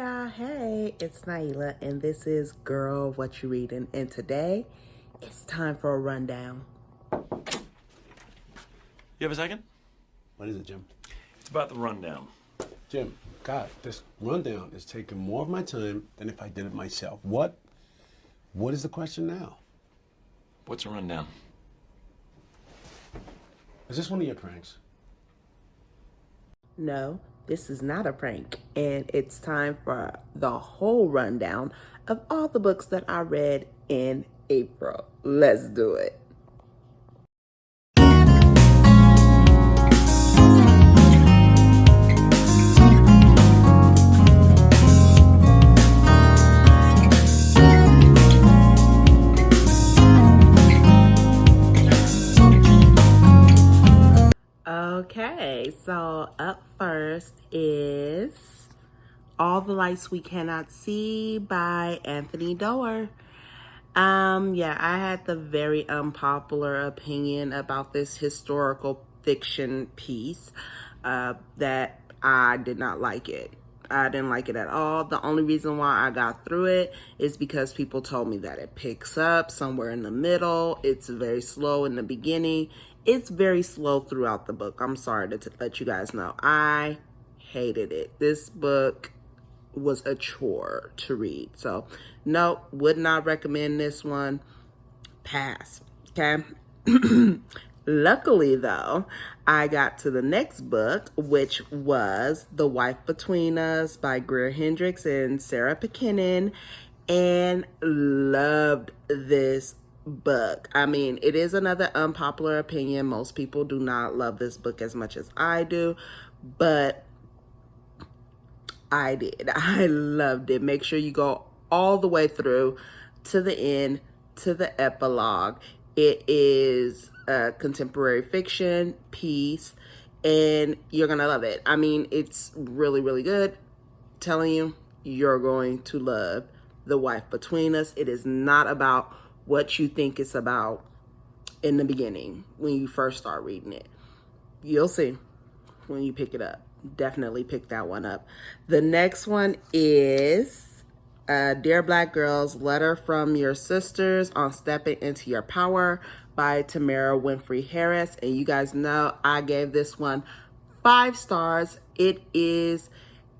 Hey, it's Naila, and this is Girl What You Reading, and today it's time for a rundown. You have a second? What is it, Jim? It's about the rundown. Jim, God, this rundown is taking more of my time than if I did it myself. What is the question now? What's a rundown? Is this one of your pranks? No, this is not a prank, and it's time for the whole rundown of all the books that I read in April. Let's do it. Okay, so up first is All the Lights We Cannot See by Anthony Doerr. I had the very unpopular opinion about this historical fiction piece that I did not like it. I didn't like it at all. The only reason why I got through it is because people told me that it picks up somewhere in the middle. It's very slow in the beginning. It's very slow throughout the book. I'm sorry to let you guys know. I hated it. This book was a chore to read. So, no, would not recommend this one. Pass. Okay. Luckily, though, I got to the next book, which was The Wife Between Us by Greer Hendricks and Sarah McKinnon, and loved this book. I mean, it is another unpopular opinion. Most people do not love this book as much as I do, but I did. I loved it. Make sure you go all the way through to the end, to the epilogue. It is a contemporary fiction piece, and you're going to love it. I mean, it's really, really good. Telling you, you're going to love The Wife Between Us. It is not about what you think it's about in the beginning when you first start reading it. You'll see when you pick it up. Definitely pick that one up. The next one is Dear Black Girls, Letter from Your Sisters on Stepping Into Your Power by Tamara Winfrey Harris. And you guys know I gave this one 5 stars. It is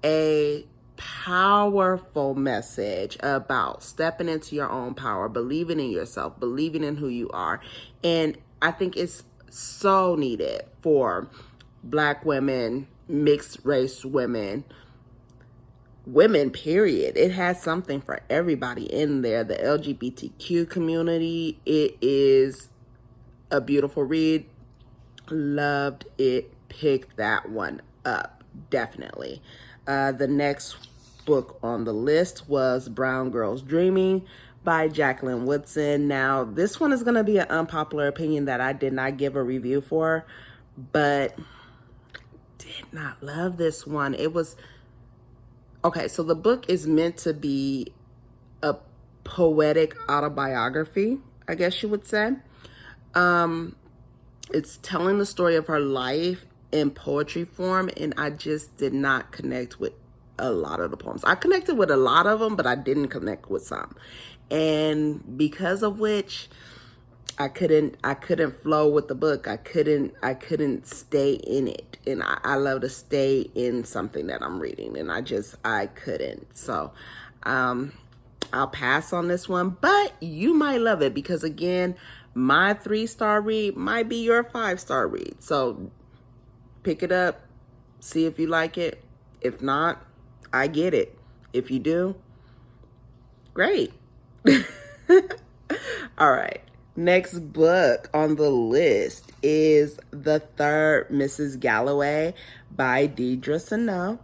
a powerful message about stepping into your own power, believing in yourself, believing in who you are. And I think it's so needed for Black women, mixed race women, period. It has something for everybody in there. The LGBTQ community. It is a beautiful read. Loved it. Pick that one up. Definitely. The next book on the list was Brown Girls Dreaming by Jacqueline Woodson. Now, this one is going to be an unpopular opinion that I did not give a review for, but did not love this one. It was okay, so the book is meant to be a poetic autobiography, I guess you would say. It's telling the story of her life in poetry form, and I just did not connect with a lot of the poems. I connected with a lot of them, but I didn't connect with some. And because of which, I couldn't flow with the book. I couldn't stay in it. And I love to stay in something that I'm reading, and I couldn't. So I'll pass on this one, but you might love it because, again, my 3-star read might be your 5-star read. So pick it up, see if you like it. If not, I get it. If you do, great. All right. Next book on the list is The Third Mrs. Galloway by Deidre Sano.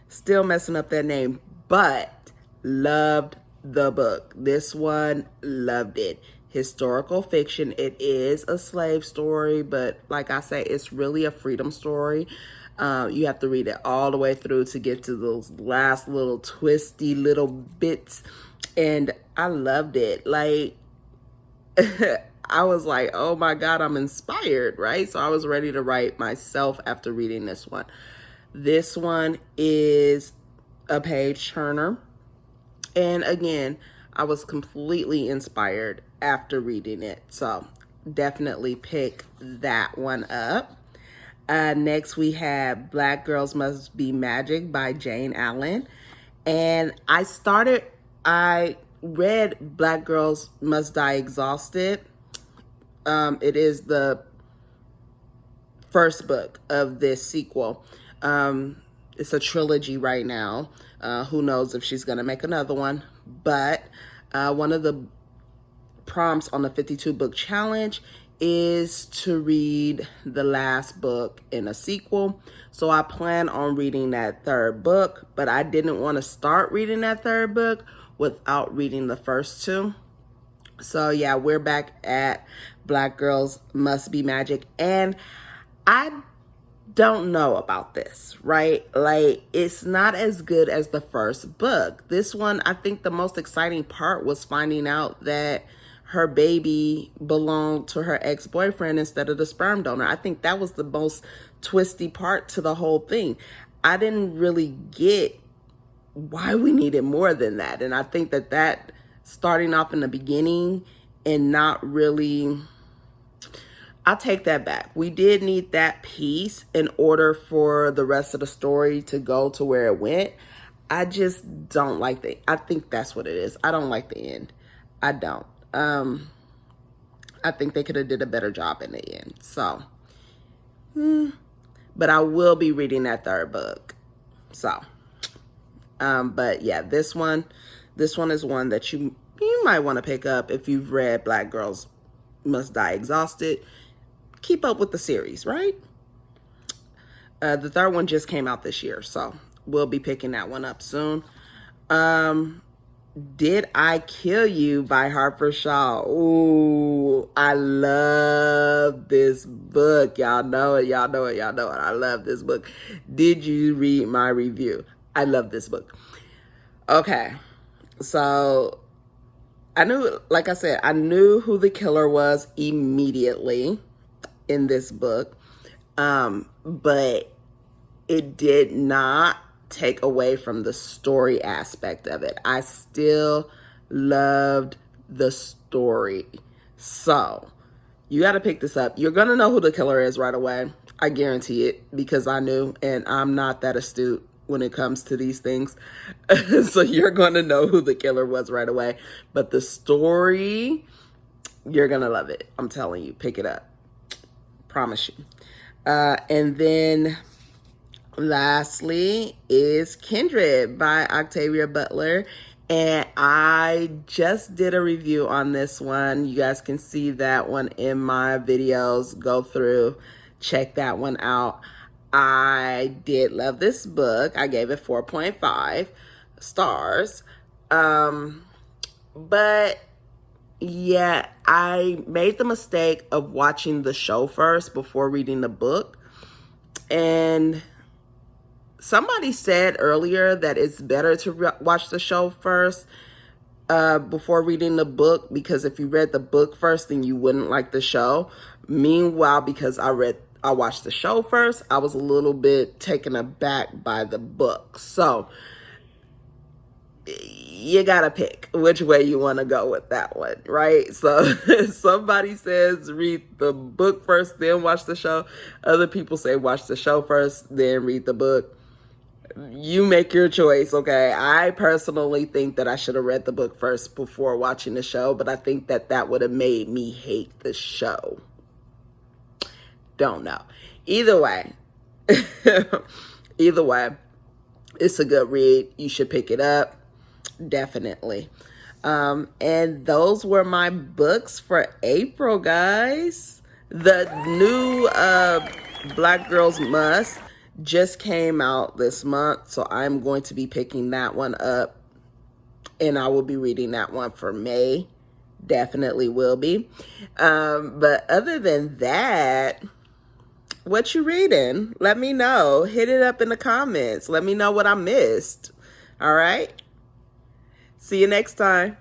Still messing up that name, but loved the book. This one, loved it. Historical fiction. It is a slave story, but like I say, it's really a freedom story. You have to read it all the way through to get to those last little twisty little bits. And I loved it. Like, I was like, oh my God, I'm inspired, right? So I was ready to write myself after reading this one. This one is a page turner. And again, I was completely inspired after reading it. So definitely pick that one up. Next, we have Black Girls Must Be Magic by Jane Allen. And I read Black Girls Must Die Exhausted. It is the first book of this sequel. It's a trilogy right now. Who knows if she's going to make another one. But one of the prompts on the 52 book challenge is to read the last book in a sequel. So I plan on reading that third book, but I didn't want to start reading that third book without reading the first two. So yeah, we're back at Black Girls Must Be Magic. And I don't know about this, right? Like, it's not as good as the first book. This one, I think the most exciting part was finding out that her baby belonged to her ex-boyfriend instead of the sperm donor. I think that was the most twisty part to the whole thing. I didn't really get why we needed more than that. And I think that starting off in the beginning and not really, I'll take that back. We did need that piece in order for the rest of the story to go to where it went. I just don't like I think that's what it is. I don't like the end. I don't. I think they could have did a better job in the end. So, but I will be reading that third book. So, but yeah, this one is one that you might want to pick up if you've read Black Girls Must Die Exhausted. Keep up with the series, right? The third one just came out this year, so we'll be picking that one up soon. Did I Kill You by Harper Shaw? Ooh, I love this book. Y'all know it. I love this book. Did you read my review? I love this book. Okay, so I knew, like I said, I knew who the killer was immediately in this book, but it did not take away from the story aspect of it. I still loved the story. So you got to pick this up. You're going to know who the killer is right away. I guarantee it, because I knew, and I'm not that astute when it comes to these things. So you're going to know who the killer was right away. But the story, you're going to love it. I'm telling you, pick it up. Promise you. And then lastly is Kindred by Octavia Butler. And I just did a review on this one. You guys can see that one in my videos. Go through, check that one out. I did love this book. I gave it 4.5 stars. But yeah, I made the mistake of watching the show first before reading the book. And somebody said earlier that it's better to watch the show first before reading the book, because if you read the book first, then you wouldn't like the show. Meanwhile, because I watched the show first, I was a little bit taken aback by the book. So you gotta pick which way you want to go with that one, right? So somebody says read the book first, then watch the show. Other people say watch the show first, then read the book. You make your choice, okay? I personally think that I should have read the book first before watching the show, but I think that would have made me hate the show. Don't know. Either way, it's a good read. You should pick it up. Definitely. And those were my books for April, guys. The new Black Girls Must just came out this month, so I'm going to be picking that one up, and I will be reading that one for May. Definitely will be. But other than that, what you reading? Let me know. Hit it up in the comments. Let me know what I missed. All right? See you next time.